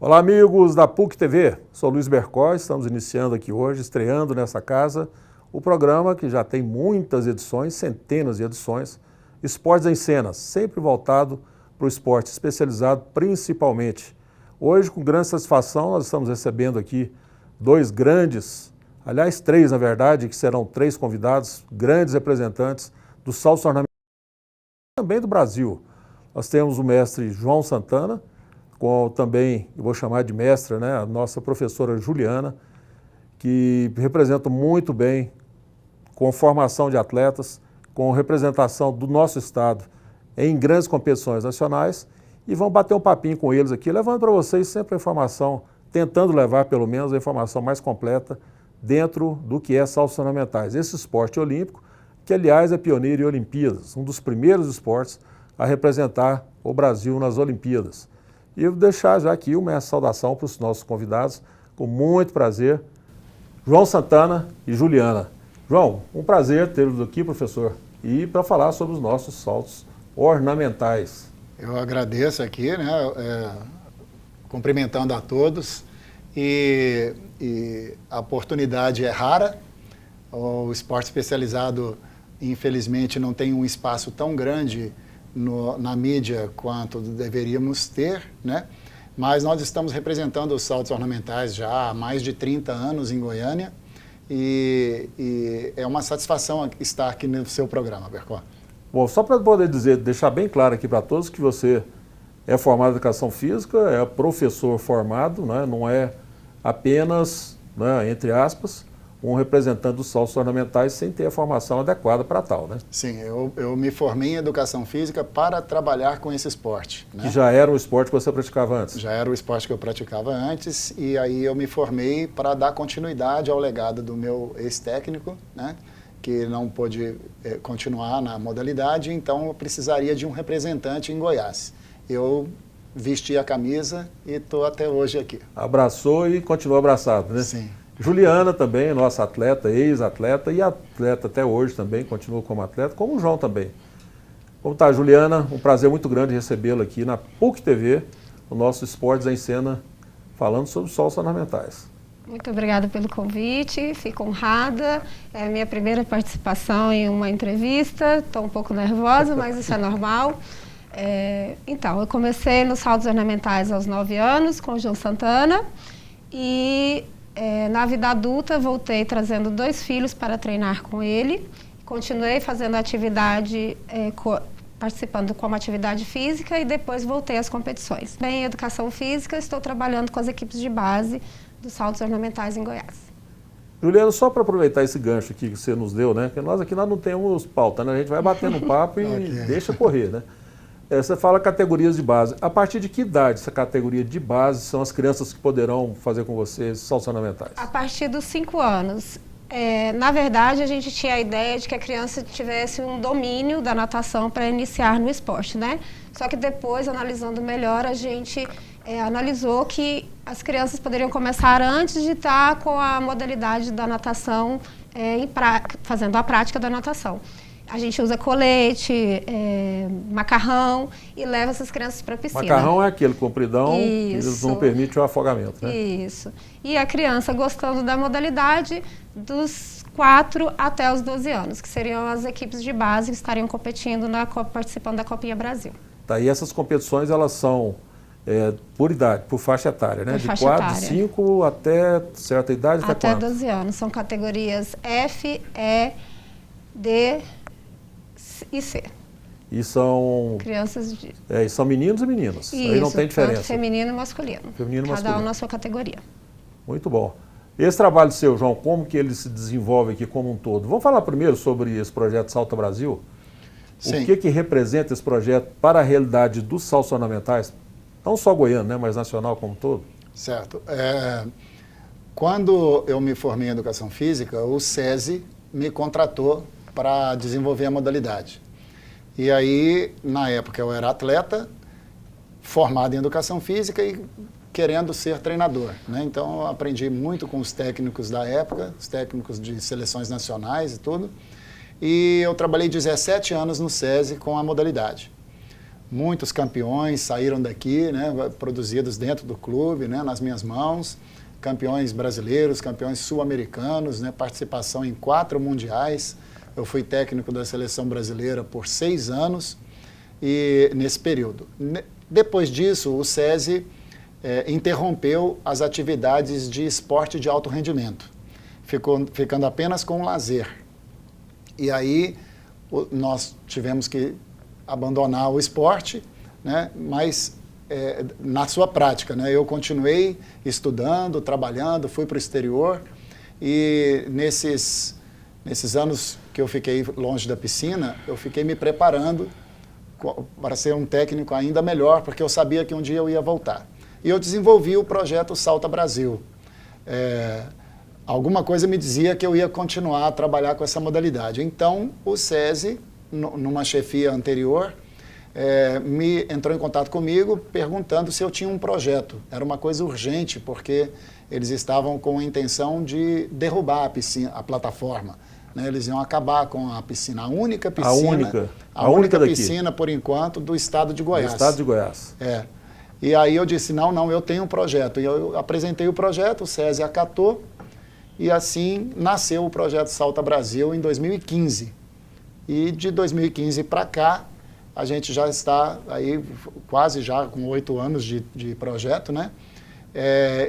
Olá, amigos da PUC TV. Sou Luiz Bercó, estamos iniciando aqui hoje, estreando nessa casa, o programa que já tem muitas edições, centenas de edições, Esportes em Cena, sempre voltado para o esporte especializado principalmente. Hoje, com grande satisfação, nós estamos recebendo aqui dois grandes, aliás, três na verdade, que serão três convidados, grandes representantes do salto ornamental também do Brasil. Nós temos o mestre João Santana, com também, eu vou chamar de mestra, né, a nossa professora Juliana, que representa muito bem, com formação de atletas, com representação do nosso estado em grandes competições nacionais, e vão bater um papinho com eles aqui, levando para vocês sempre a informação, tentando levar pelo menos a informação mais completa dentro do que é saltos ornamentais. Esse esporte olímpico, que aliás é pioneiro em Olimpíadas, um dos primeiros esportes a representar o Brasil nas Olimpíadas. E eu vou deixar já aqui uma saudação para os nossos convidados, com muito prazer, João Santana e Juliana. João, um prazer tê-los aqui, professor, e para falar sobre os nossos saltos ornamentais. Eu agradeço aqui, né, cumprimentando a todos, e a oportunidade é rara. O esporte especializado, infelizmente, não tem um espaço tão grande na mídia quanto deveríamos ter, né? Mas nós estamos representando os saltos ornamentais já há mais de 30 anos em Goiânia e é uma satisfação estar aqui no seu programa, Bercó. Bom, só para poder deixar bem claro aqui para todos que você é formado em educação física, é professor formado, né? Não é apenas, né, entre aspas, um representante dos saltos ornamentais sem ter a formação adequada para tal, né? Sim, eu me formei em educação física para trabalhar com esse esporte, né? Que já era um esporte que você praticava antes? Já era o esporte que eu praticava antes, e aí eu me formei para dar continuidade ao legado do meu ex-técnico, né? Que não pôde continuar na modalidade, então eu precisaria de um representante em Goiás. Eu vesti a camisa e estou até hoje aqui. Abraçou e continuou abraçado, né? Sim. Juliana também, nossa atleta, ex-atleta e atleta até hoje também, continua como atleta, como o João também. Como está, Juliana? Um prazer muito grande recebê-la aqui na PUC TV, o nosso Esportes em Cena, falando sobre saltos ornamentais. Muito obrigada pelo convite, fico honrada. É a minha primeira participação em uma entrevista, estou um pouco nervosa, mas isso é normal. Então, eu comecei nos saltos ornamentais aos 9 anos, com o João Santana, e na vida adulta voltei trazendo 2 filhos para treinar com ele. Continuei fazendo atividade, participando como atividade física e depois voltei às competições. Em educação física, estou trabalhando com as equipes de base dos saltos ornamentais em Goiás. Juliana, só para aproveitar esse gancho aqui que você nos deu, né? Porque nós aqui não temos pauta, né? A gente vai batendo um papo e deixa correr, né? Você fala categorias de base. A partir de que idade essa categoria de base são as crianças que poderão fazer com você esses saltos ornamentais? A partir dos 5 anos. Na verdade, a gente tinha a ideia de que a criança tivesse um domínio da natação para iniciar no esporte, né? Só que depois, analisando melhor, a gente analisou que as crianças poderiam começar antes de estar com a modalidade da natação, fazendo a prática da natação. A gente usa colete, macarrão e leva essas crianças para a piscina. Macarrão é aquele compridão que não permite o afogamento, né? Isso. E a criança gostando da modalidade dos 4 até os 12 anos, que seriam as equipes de base que estariam competindo, participando da Copinha Brasil. Tá, e essas competições, elas são por idade, por faixa etária, né? Por de faixa 4, etária. 5 até certa idade, até quanto? 12 anos. São categorias F, E, D e C. E são crianças de... e são meninos e meninas. Isso, aí não tem diferença. Tanto feminino e masculino. Feminino e Cada masculino. um na sua categoria. Muito bom. Esse trabalho seu, João, como que ele se desenvolve aqui como um todo? Vamos falar primeiro sobre esse projeto Salta Brasil? Sim. O que representa esse projeto para a realidade dos saltos ornamentais? Não só goiano, né, mas nacional como um todo? Certo. Quando eu me formei em Educação Física, o SESI me contratou para desenvolver a modalidade. E aí, na época, eu era atleta, formado em Educação Física e querendo ser treinador, né? Então, eu aprendi muito com os técnicos da época, os técnicos de seleções nacionais e tudo. E eu trabalhei 17 anos no SESI com a modalidade. muitos campeões saíram daqui, né, produzidos dentro do clube, né, nas minhas mãos. Campeões brasileiros, campeões sul-americanos, né, participação em 4 mundiais. Eu fui técnico da seleção brasileira por 6 anos e nesse período. Depois disso, o SESI interrompeu as atividades de esporte de alto rendimento, ficando apenas com o lazer. E aí nós tivemos que abandonar o esporte, né, mas na sua prática, né, eu continuei estudando, trabalhando, fui para o exterior e nesses anos que eu fiquei longe da piscina, eu fiquei me preparando para ser um técnico ainda melhor, porque eu sabia que um dia eu ia voltar. E eu desenvolvi o projeto Salta Brasil. Alguma coisa me dizia que eu ia continuar a trabalhar com essa modalidade. Então, o SESI, numa chefia anterior, me entrou em contato comigo perguntando se eu tinha um projeto. Era uma coisa urgente, porque eles estavam com a intenção de derrubar a piscina, a plataforma. Né? Eles iam acabar com a piscina, a única única piscina, por enquanto, do estado de Goiás. Do estado de Goiás. E aí eu disse, não, eu tenho um projeto. E eu apresentei o projeto, o SESI acatou, e assim nasceu o projeto Salta Brasil em 2015. E de 2015 para cá, a gente já está aí quase já com 8 anos de projeto, né?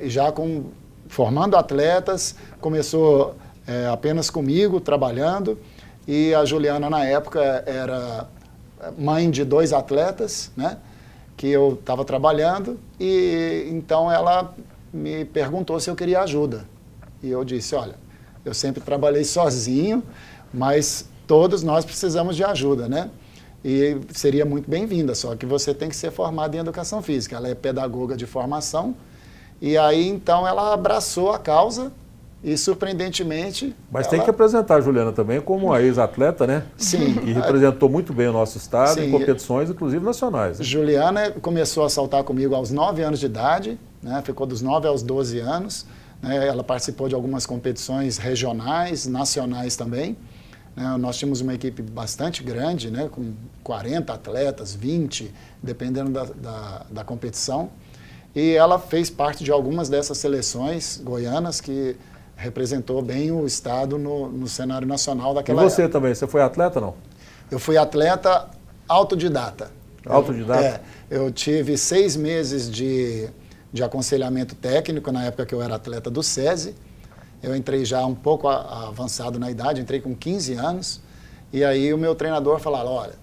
Já formando atletas, começou apenas comigo, trabalhando, e a Juliana, na época, era mãe de 2 atletas, né? Que eu estava trabalhando, e então ela me perguntou se eu queria ajuda. E eu disse, olha, eu sempre trabalhei sozinho, mas todos nós precisamos de ajuda, né? E seria muito bem-vinda, só que você tem que ser formada em educação física. Ela é pedagoga de formação, e aí então ela abraçou a causa e, surpreendentemente... Mas tem que apresentar a Juliana também como uma ex-atleta, né? Sim. Que representou muito bem o nosso estado Sim, em competições, inclusive nacionais. Né? Juliana começou a saltar comigo aos 9 anos de idade, né? Ficou dos 9 aos 12 anos. Né? Ela participou de algumas competições regionais, nacionais também. Nós tínhamos uma equipe bastante grande, né, com 40 atletas, 20, dependendo da competição. E ela fez parte de algumas dessas seleções goianas que representou bem o estado no cenário nacional daquela época. E você também, você foi atleta, não? Eu fui atleta autodidata. Autodidata? Eu tive 6 meses de aconselhamento técnico na época que eu era atleta do SESI. Eu entrei já um pouco avançado na idade, entrei com 15 anos, e aí o meu treinador falou, olha,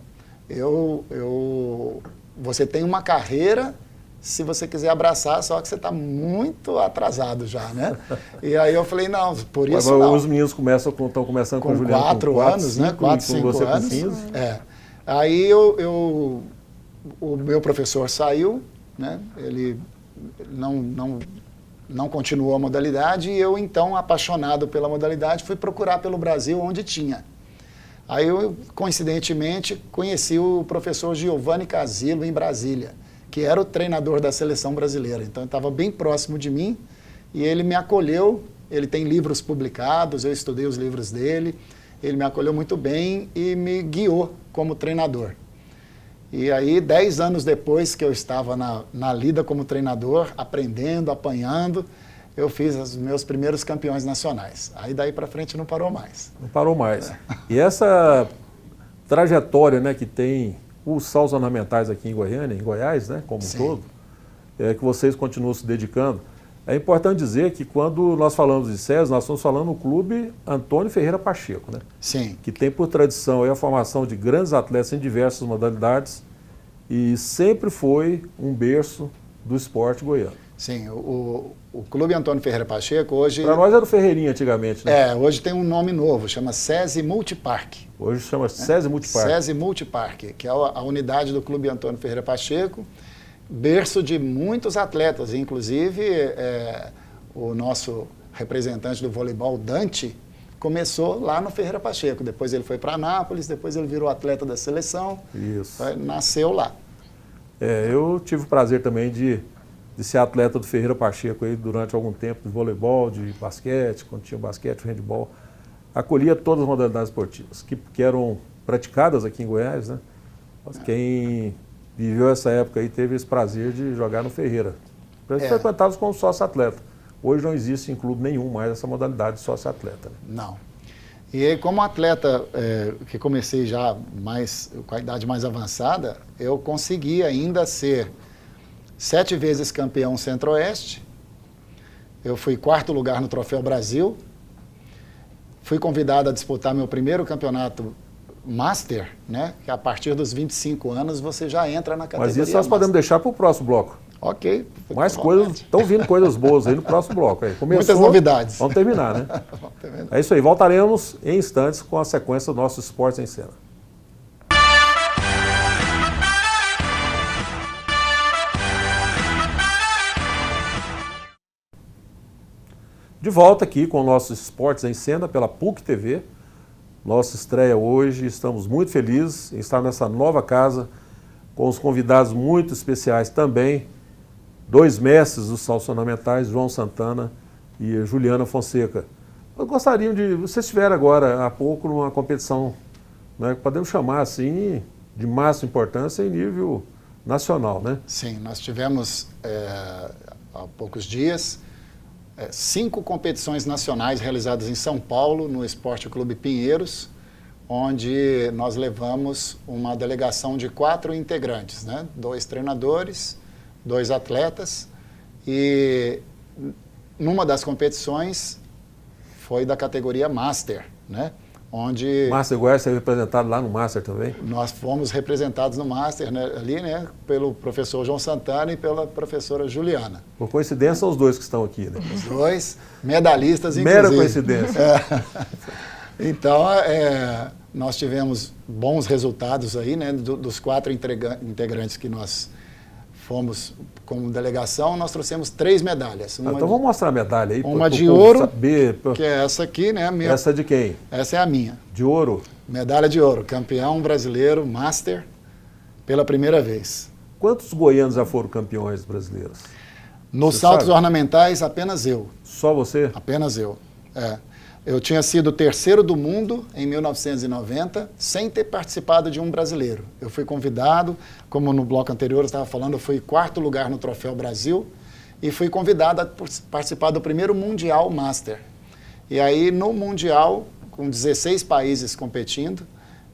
você tem uma carreira se você quiser abraçar, só que você está muito atrasado já, né? E aí eu falei, não, por isso mas não. Os meninos estão começando com a Juliana 4 anos, 5, né? 4, 5 anos. Aí o meu professor saiu, né? Ele não continuou a modalidade, e eu, então, apaixonado pela modalidade, fui procurar pelo Brasil onde tinha. Aí eu, coincidentemente, conheci o professor Giovanni Casilo em Brasília, que era o treinador da seleção brasileira. Então, ele estava bem próximo de mim, e ele me acolheu. Ele tem livros publicados, eu estudei os livros dele, ele me acolheu muito bem e me guiou como treinador. E aí, 10 anos depois que eu estava na lida como treinador, aprendendo, apanhando, eu fiz os meus primeiros campeões nacionais. Aí daí para frente não parou mais. Não parou mais. E essa trajetória, né, que tem os saltos ornamentais aqui em Goiânia, em Goiás, né, como um todo, que vocês continuam se dedicando. É importante dizer que quando nós falamos de SESI, nós estamos falando do Clube Antônio Ferreira Pacheco, né? Sim. Que tem por tradição a formação de grandes atletas em diversas modalidades e sempre foi um berço do esporte goiano. Sim, o Clube Antônio Ferreira Pacheco hoje... Para nós era o Ferreirinha antigamente, né? Hoje tem um nome novo, chama SESI Multiparque. Hoje chama SESI Multiparque. SESI Multiparque, que é a unidade do Clube Antônio Ferreira Pacheco, berço de muitos atletas, inclusive o nosso representante do voleibol, Dante, começou lá no Ferreira Pacheco, depois ele foi para Anápolis, depois ele virou atleta da seleção, Isso. Nasceu lá. Eu tive o prazer também de ser atleta do Ferreira Pacheco aí durante algum tempo, de voleibol, de basquete, quando tinha basquete, handebol, acolhia todas as modalidades esportivas que eram praticadas aqui em Goiás, né? Quem viveu essa época aí, teve esse prazer de jogar no Ferreira. Frequentávamos como sócio-atleta. Hoje não existe em clube nenhum mais essa modalidade de sócio-atleta. Né? Não. E aí, como atleta que comecei já com a idade mais avançada, eu consegui ainda ser 7 vezes campeão Centro-Oeste. Eu fui 4º lugar no Troféu Brasil. Fui convidado a disputar meu primeiro campeonato Master, né? Que a partir dos 25 anos você já entra na categoria. Mas isso nós podemos deixar para o próximo bloco. Ok. Mais coisas, estão vindo coisas boas aí no próximo bloco. Aí. Começou, muitas novidades. Vamos terminar, né? Vamos terminar. É isso aí, voltaremos em instantes com a sequência do nosso Esportes em Cena. De volta aqui com o nosso Esportes em Cena pela PUC TV. Nossa estreia hoje, estamos muito felizes em estar nessa nova casa com os convidados muito especiais também. 2 mestres dos saltos ornamentais, João Santana e Juliana Fonseca. Eu gostaria de... Vocês estiveram agora há pouco numa competição, né, que podemos chamar assim, de máxima importância em nível nacional, né? Sim, nós tivemos há poucos dias 5 competições nacionais realizadas em São Paulo, no Esporte Clube Pinheiros, onde nós levamos uma delegação de 4 integrantes, né? 2 treinadores, 2 atletas, e numa das competições foi da categoria Master, né? Onde Master Goiás é representado lá no Master também? Nós fomos representados no Master, né, ali, né, pelo professor João Santana e pela professora Juliana. Por coincidência, são os 2 que estão aqui, né? Os 2 medalhistas, inclusive. Mera coincidência. Então, nós tivemos bons resultados aí, né, dos 4 integrantes que nós fomos como delegação, nós trouxemos 3 medalhas. Então vamos mostrar a medalha aí. Uma de ouro, saber. Que é essa aqui, né? Essa é de quem? Essa é a minha. De ouro? Medalha de ouro, campeão brasileiro, Master, pela primeira vez. Quantos goianos já foram campeões brasileiros? Nos saltos ornamentais, apenas eu. Só você? Apenas eu, Eu tinha sido 3º do mundo em 1990, sem ter participado de um brasileiro. Eu fui convidado, como no bloco anterior eu estava falando, eu fui 4º lugar no Troféu Brasil e fui convidado a participar do primeiro Mundial Master. E aí, no Mundial, com 16 países competindo,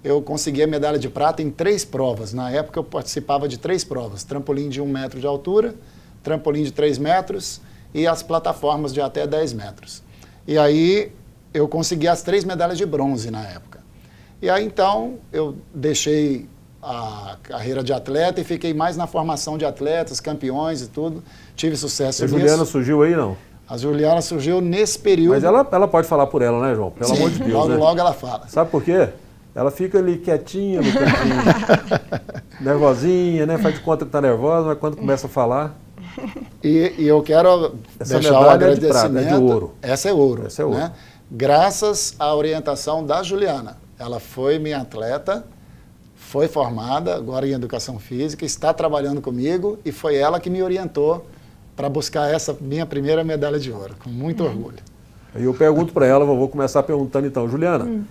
eu consegui a medalha de prata em 3 provas. Na época, eu participava de 3 provas. Trampolim de 1 metro de altura, trampolim de 3 metros e as plataformas de até 10 metros. E aí, eu consegui as 3 medalhas de bronze na época. E aí, então, eu deixei a carreira de atleta e fiquei mais na formação de atletas, campeões e tudo. Tive sucesso nisso. A Juliana surgiu aí, não? A Juliana surgiu nesse período. Mas ela pode falar por ela, né, João? Pelo amor de Deus, logo, né? logo ela fala. Sabe por quê? Ela fica ali quietinha no cantinho, nervosinha, né? Faz de conta que está nervosa, mas quando começa a falar... E eu quero Essa deixar o medalha agradecimento... é de prata, é de ouro. Essa é ouro. Essa é ouro. Né? Graças à orientação da Juliana. Ela foi minha atleta, foi formada agora em Educação Física, está trabalhando comigo e foi ela que me orientou para buscar essa minha primeira medalha de ouro, com muito orgulho. Aí eu pergunto para ela, vou começar perguntando então, Juliana,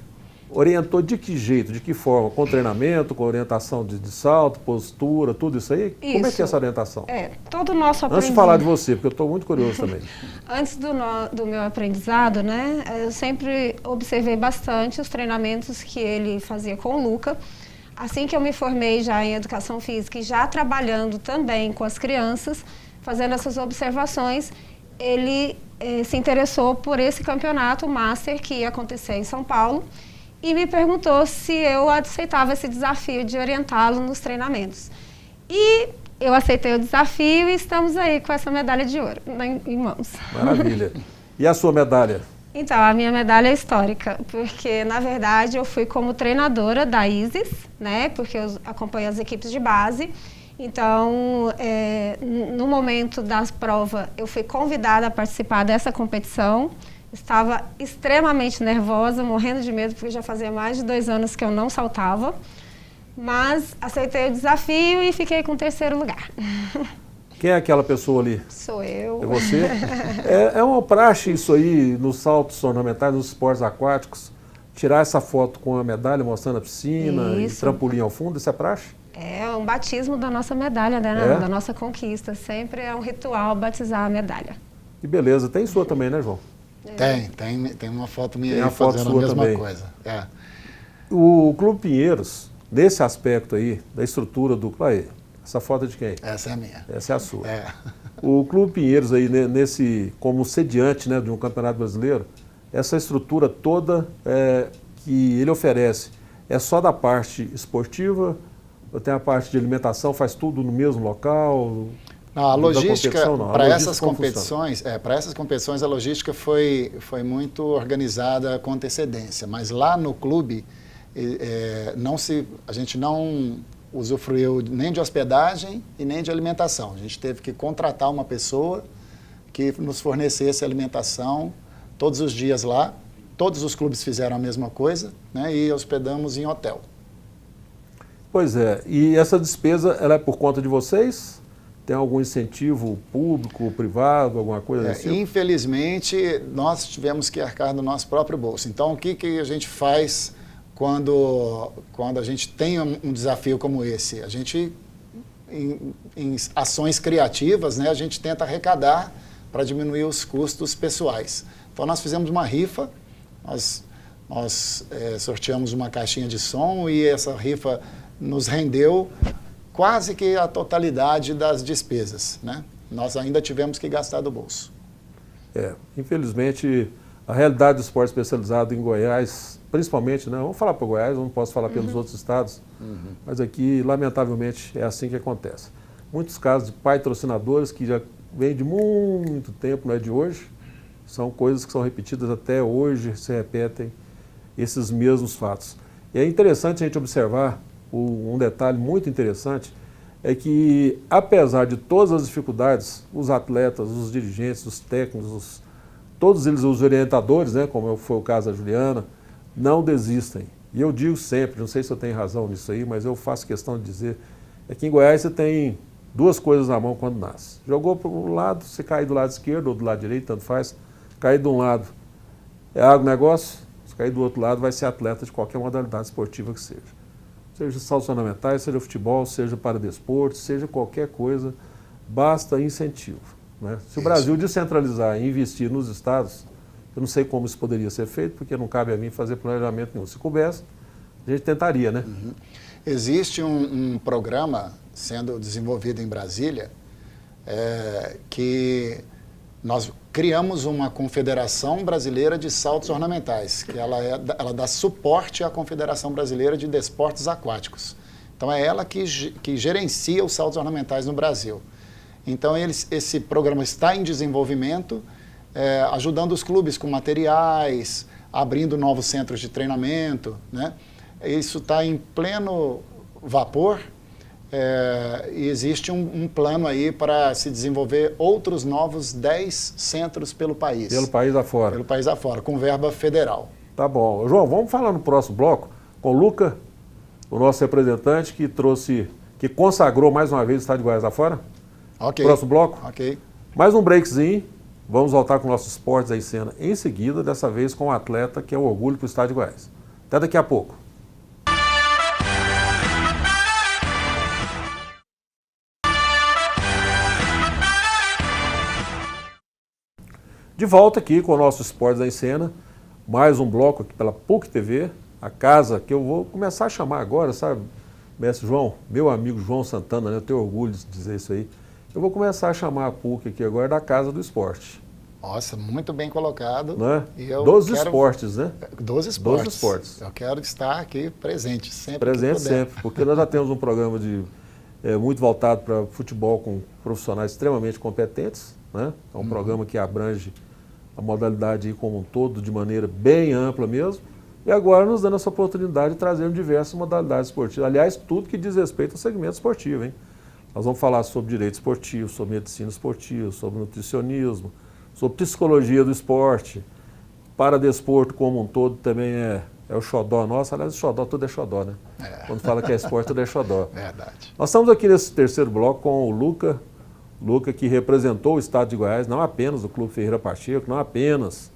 orientou de que jeito, de que forma? Com treinamento, com orientação de salto, postura, tudo isso aí? Isso. Como é que é essa orientação? Todo o nosso aprendizado... Antes de falar de você, porque eu estou muito curioso também. Antes do meu aprendizado, né, eu sempre observei bastante os treinamentos que ele fazia com o Luca. Assim que eu me formei já em Educação Física e já trabalhando também com as crianças, fazendo essas observações, ele se interessou por esse campeonato Master que ia acontecer em São Paulo e me perguntou se eu aceitava esse desafio de orientá-lo nos treinamentos. E eu aceitei o desafio e estamos aí com essa medalha de ouro em mãos. Maravilha. E a sua medalha? Então, a minha medalha é histórica, porque, na verdade, eu fui como treinadora da ISIS, né, porque eu acompanho as equipes de base. Então, no momento das provas, eu fui convidada a participar dessa competição. Estava extremamente nervosa, morrendo de medo, porque já fazia mais de 2 anos que eu não saltava. Mas aceitei o desafio e fiquei com o 3º lugar. Quem é aquela pessoa ali? Sou eu. É você? É uma praxe isso aí nos saltos ornamentais, nos esportes aquáticos, tirar essa foto com a medalha mostrando a piscina e trampolim ao fundo, isso é praxe? É um batismo da nossa medalha, né? Da nossa conquista. Sempre é um ritual batizar a medalha. Que beleza. Tem sua também, né, João? Tem uma foto minha tem aí fazendo a mesma também. coisa. É. O Clube Pinheiros, nesse aspecto aí, da estrutura do clube, essa foto é de quem? Essa é a minha. Essa é a sua. É. O Clube Pinheiros aí, como sediante, né, de um campeonato brasileiro, essa estrutura toda que ele oferece é só da parte esportiva, ou tem a parte de alimentação, faz tudo no mesmo local? Não, a logística para essas competições a logística foi muito organizada com antecedência, mas lá no clube a gente não usufruiu nem de hospedagem e nem de alimentação. A gente teve que contratar uma pessoa que nos fornecesse alimentação todos os dias lá. Todos os clubes fizeram a mesma coisa, né, e hospedamos em hotel. Pois é, e essa despesa ela é por conta de vocês? Tem algum incentivo público, privado, alguma coisa assim? Infelizmente, nós tivemos que arcar do nosso próprio bolso. Então, o que a gente faz quando a gente tem um desafio como esse? A gente, em ações criativas, né, a gente tenta arrecadar para diminuir os custos pessoais. Então, nós fizemos uma rifa, nós sorteamos uma caixinha de som e essa rifa nos rendeu quase que a totalidade das despesas, né? Nós ainda tivemos que gastar do bolso. Infelizmente, a realidade do esporte especializado em Goiás, principalmente, né? Vamos falar para Goiás, não posso falar pelos outros estados, mas aqui, lamentavelmente, é assim que acontece. Muitos casos de patrocinadores que já vêm de muito tempo, não é de hoje, são coisas que são repetidas até hoje, se repetem esses mesmos fatos. E é interessante a gente observar um detalhe muito interessante, é que, apesar de todas as dificuldades, os atletas, os dirigentes, os técnicos, todos eles, os orientadores, né, como foi o caso da Juliana, não desistem. E eu digo sempre, não sei se eu tenho razão nisso aí, mas eu faço questão de dizer, é que em Goiás você tem duas coisas na mão quando nasce. Jogou para um lado, você cai do lado esquerdo ou do lado direito, tanto faz. Cair de um lado é agronegócio, se cair do outro lado vai ser atleta de qualquer modalidade esportiva que seja. Seja saltos ornamentais, seja futebol, seja paradesporto, seja qualquer coisa, basta incentivo. Né? Se o Brasil descentralizar e investir nos estados, eu não sei como isso poderia ser feito, porque não cabe a mim fazer planejamento nenhum. Se coubesse, a gente tentaria, né? Existe um programa sendo desenvolvido em Brasília que nós criamos uma Confederação Brasileira de Saltos Ornamentais, que ela dá suporte à Confederação Brasileira de Desportos Aquáticos. Então, é ela que gerencia os saltos ornamentais no Brasil. Então, esse programa está em desenvolvimento, ajudando os clubes com materiais, abrindo novos centros de treinamento, né? Isso está em pleno vapor. E existe um plano aí para se desenvolver outros novos 10 centros pelo país. Pelo país afora. Pelo país afora, com verba federal. Tá bom. João, vamos falar no próximo bloco com o Luca, o nosso representante que consagrou mais uma vez o estado de Goiás afora. Ok. Próximo bloco? Ok. Mais um breakzinho. Vamos voltar com nossos esportes aí em cena em seguida, dessa vez com um atleta que é o orgulho para o estado de Goiás. Até daqui a pouco. De volta aqui com o nosso Esportes em Cena, mais um bloco aqui pela PUC TV, a casa que eu vou começar a chamar agora, sabe, mestre João, meu amigo João Santana, né, eu tenho orgulho de dizer isso aí, eu vou começar a chamar a PUC aqui agora da Casa do Esporte. Nossa, muito bem colocado. Né? Dos esportes, né? Dos esportes. Dos esportes. Eu quero estar aqui presente, sempre presente que puder. Sempre, porque nós já temos um programa muito voltado para futebol com profissionais extremamente competentes, né? É um programa que abrange a modalidade aí como um todo, de maneira bem ampla mesmo, e agora nos dando essa oportunidade de trazer diversas modalidades esportivas. Aliás, tudo que diz respeito ao segmento esportivo, hein? Nós vamos falar sobre direito esportivo, sobre medicina esportiva, sobre nutricionismo, sobre psicologia do esporte, paradesporto como um todo também é o xodó nosso. Aliás, o xodó, tudo é xodó, né? Quando fala que é esporte, tudo é xodó. Verdade. Nós estamos aqui nesse terceiro bloco com o Luca, que representou o estado de Goiás, não apenas o Clube Ferreira Pacheco, não apenas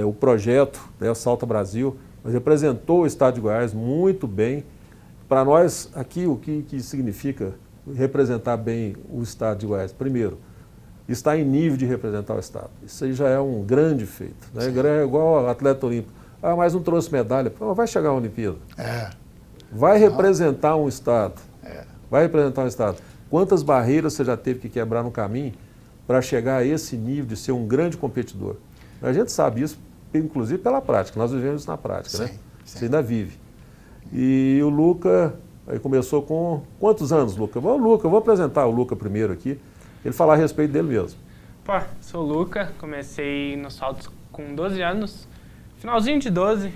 o projeto, né, o Salta Brasil, mas representou o estado de Goiás muito bem para nós, aqui, o que significa representar bem o Estado de Goiás? Primeiro, estar em nível de representar o Estado. Isso aí já é um grande feito. Né? É igual ao atleta olímpico. Ah, mas não trouxe medalha. Pô, vai chegar a Olimpíada. Vai representar um Estado. Vai representar um Estado. Quantas barreiras você já teve que quebrar no caminho para chegar a esse nível de ser um grande competidor? A gente sabe isso, inclusive pela prática. Nós vivemos isso na prática, né? Você ainda vive. E o Luca, aí começou com... Quantos anos, Luca? Eu vou apresentar o Luca primeiro aqui. Ele falar a respeito dele mesmo. Pô, sou o Luca, comecei nos saltos com 12 anos. Finalzinho de 12.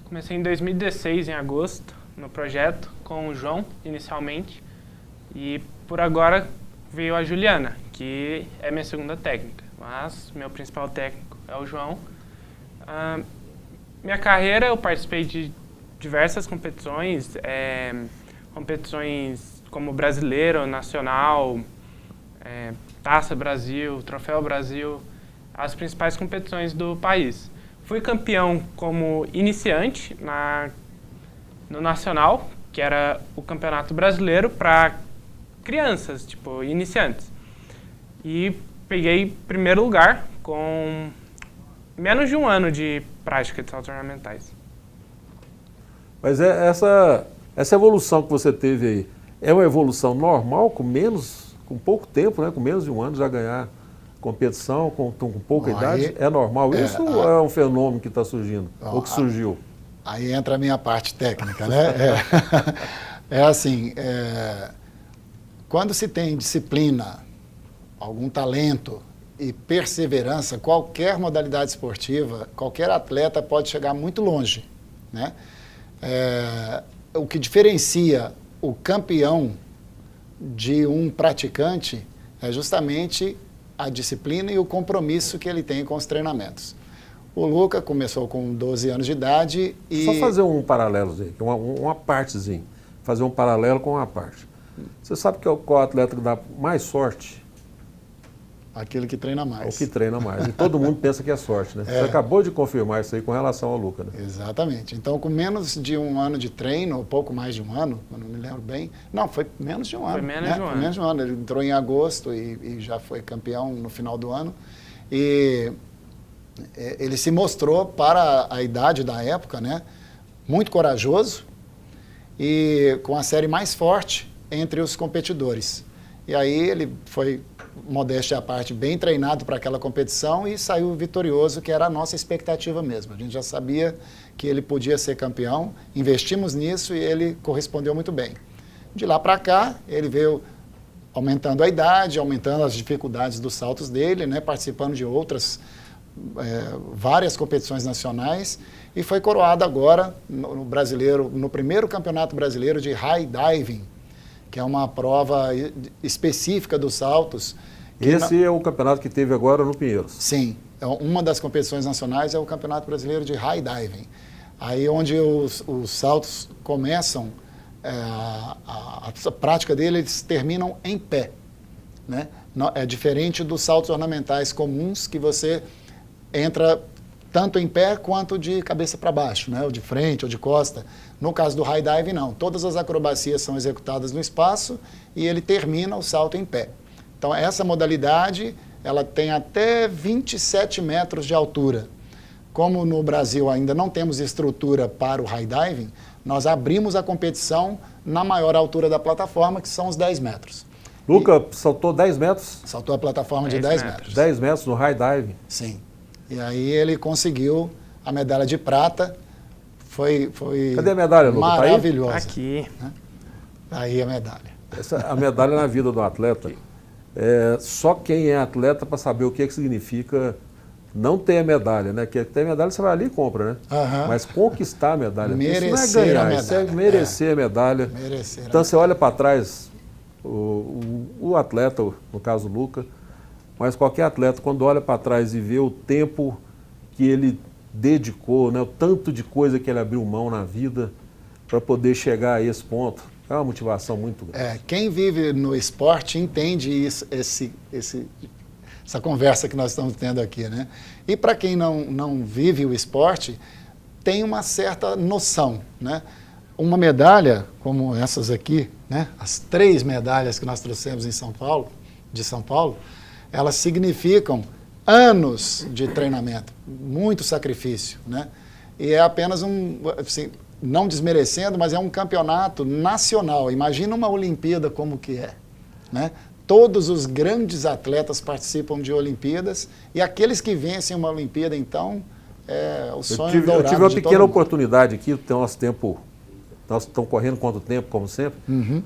Comecei em 2016, em agosto, no projeto, com o João, inicialmente. E por agora veio a Juliana, que é minha segunda técnica. Mas meu principal técnico é o João. Minha carreira, eu participei de diversas competições, competições como Brasileiro, Nacional, Taça Brasil, Troféu Brasil, as principais competições do país. Fui campeão como iniciante no Nacional, que era o Campeonato Brasileiro para crianças, tipo, iniciantes. E peguei primeiro lugar com menos de um ano de prática de saltos ornamentais. Mas essa evolução que você teve aí, é uma evolução normal, com pouco tempo, né? Com menos de um ano já ganhar competição, com pouca idade? É normal isso ou é um fenômeno que está surgindo, ou que surgiu? Aí entra a minha parte técnica, né? Assim, quando se tem disciplina, algum talento e perseverança, qualquer modalidade esportiva, qualquer atleta pode chegar muito longe, né? O que diferencia o campeão de um praticante é justamente a disciplina e o compromisso que ele tem com os treinamentos. O Luca começou com 12 anos de idade e... Só fazer um paralelozinho, uma partezinha, fazer um paralelo com uma parte. Você sabe qual atleta que dá mais sorte? Aquele que treina mais. O que treina mais. E todo mundo pensa que é sorte, né? Você acabou de confirmar isso aí com relação ao Luca, né? Exatamente. Então, com menos de um ano de treino, ou pouco mais de um ano, eu não me lembro bem. Não, foi menos de um ano. Foi menos de um ano. Foi menos de um ano. Ele entrou em agosto e já foi campeão no final do ano. E ele se mostrou, para a idade da época, né, muito corajoso e com a série mais forte entre os competidores. E aí ele foi, modéstia à parte, bem treinado para aquela competição e saiu vitorioso, que era a nossa expectativa mesmo. A gente já sabia que ele podia ser campeão, investimos nisso e ele correspondeu muito bem. De lá para cá, ele veio aumentando a idade, aumentando as dificuldades dos saltos dele, né, participando de outras várias competições nacionais e foi coroado agora no primeiro campeonato brasileiro de high diving, que é uma prova específica dos saltos. Esse é o campeonato que teve agora no Pinheiros. Sim, uma das competições nacionais é o Campeonato Brasileiro de High Diving. Aí onde os saltos começam, a prática deles terminam em pé, né? É diferente dos saltos ornamentais comuns, que você entra tanto em pé quanto de cabeça para baixo, né? Ou de frente ou de costa. No caso do high dive, não. Todas as acrobacias são executadas no espaço e ele termina o salto em pé. Então, essa modalidade, ela tem até 27 metros de altura. Como no Brasil ainda não temos estrutura para o high diving, nós abrimos a competição na maior altura da plataforma, que são os 10 metros. Luca saltou 10 metros? Saltou a plataforma de 10 metros. 10 metros no high diving? Sim. E aí ele conseguiu a medalha de prata. Foi Cadê a medalha, Luca? Maravilhosa. Tá aqui. Aí a medalha. A medalha na vida do atleta, só quem é atleta para saber o que significa não ter a medalha, né? Que ter a medalha você vai ali e compra, né? Mas conquistar a medalha, isso não é ganhar, isso é merecer a medalha. Então você olha para trás, o atleta, no caso o Luca, mas qualquer atleta, quando olha para trás e vê o tempo que ele dedicou, né, o tanto de coisa que ele abriu mão na vida para poder chegar a esse ponto, é uma motivação muito grande. Quem vive no esporte entende isso, essa conversa que nós estamos tendo aqui, né? E para quem não vive o esporte, tem uma certa noção, né? uma medalha como essas aqui, né, as 3 medalhas que nós trouxemos de São Paulo, elas significam anos de treinamento, muito sacrifício, né? E é apenas assim, não desmerecendo, mas é um campeonato nacional. Imagina uma Olimpíada como que é, né? Todos os grandes atletas participam de Olimpíadas e aqueles que vencem uma Olimpíada, então, é o sonho dourado. Eu tive uma pequena oportunidade aqui, tem nosso tempo, nós estamos correndo quanto tempo, como sempre,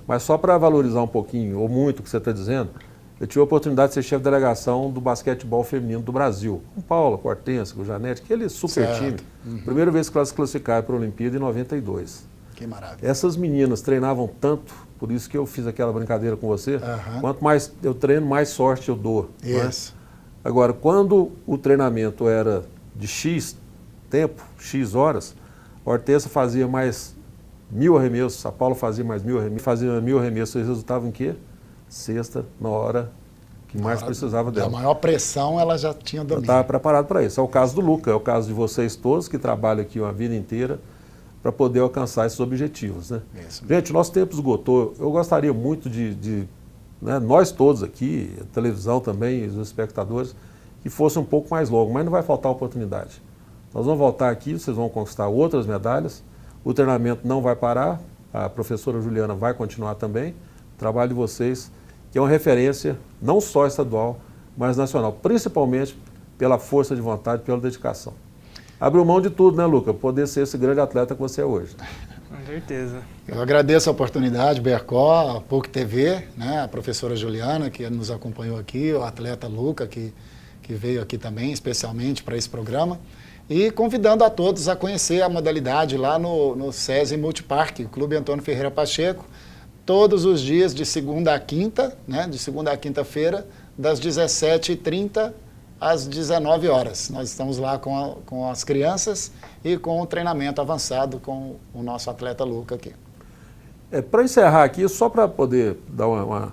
mas só para valorizar um pouquinho, ou muito, o que você está dizendo, eu tive a oportunidade de ser chefe de delegação do basquetebol feminino do Brasil, com Paula, com Hortência, com Janete, aquele super time. Primeira vez que elas se classificaram para a Olimpíada em 92. Que maravilha. Essas meninas treinavam tanto, por isso que eu fiz aquela brincadeira com você, quanto mais eu treino, mais sorte eu dou. Isso. Né? Agora, quando o treinamento era de X tempo, X horas, a Hortência fazia mais 1000 arremessos, a Paula fazia mais 1000 arremessos, fazia 1000 arremessos, e resultava em quê? Sexta, na hora que mais precisava dela. A maior pressão ela já tinha domínio. Eu estava preparado para isso. É o caso do Luca, é o caso de vocês todos que trabalham aqui uma vida inteira para poder alcançar esses objetivos. Né? Gente, o nosso tempo esgotou. Eu gostaria muito né, nós todos aqui, a televisão também, os espectadores, que fosse um pouco mais longo, mas não vai faltar oportunidade. Nós vamos voltar aqui, vocês vão conquistar outras medalhas, o treinamento não vai parar, a professora Juliana vai continuar também, o trabalho de vocês, que é uma referência não só estadual, mas nacional, principalmente pela força de vontade, pela dedicação. Abriu mão de tudo, né, Luca? Poder ser esse grande atleta que você é hoje. Com certeza. Eu agradeço a oportunidade, Bercó, a PUC TV, né, a professora Juliana, que nos acompanhou aqui, o atleta Luca, que veio aqui também, especialmente para esse programa, e convidando a todos a conhecer a modalidade lá no SESI Multiparque, Clube Antônio Ferreira Pacheco, todos os dias de segunda a quinta, né, de segunda a quinta-feira, das 17h30 às 19 horas. Nós estamos lá com as crianças e com o treinamento avançado com o nosso atleta Luca aqui. Para encerrar aqui, só para poder dar uma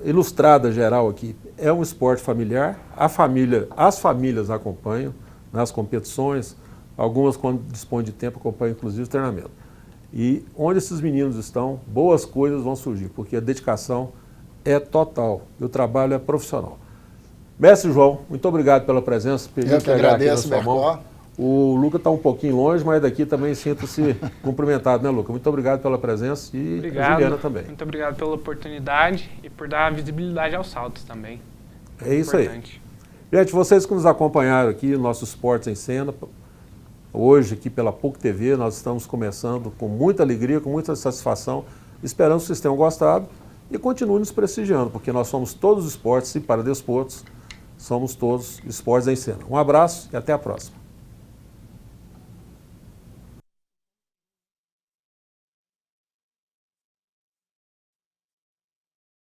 ilustrada geral aqui, é um esporte familiar, as famílias acompanham nas competições, algumas quando dispõem de tempo acompanham inclusive o treinamento. E onde esses meninos estão, boas coisas vão surgir, porque a dedicação é total e o trabalho é profissional. Mestre João, muito obrigado pela presença. Eu que agradeço, Bercó. O Luca está um pouquinho longe, mas daqui também sinto-se cumprimentado, né, Luca? Muito obrigado pela presença e a Juliana também. Muito obrigado pela oportunidade e por dar visibilidade aos saltos também. É isso aí. Gente, vocês que nos acompanharam aqui no nosso Esportes em Cena, hoje aqui pela PUC TV, nós estamos começando com muita alegria, com muita satisfação. Esperamos que vocês tenham gostado e continuem nos prestigiando, porque nós somos todos esportes e para desportos, somos todos Esportes em Cena. Um abraço e até a próxima.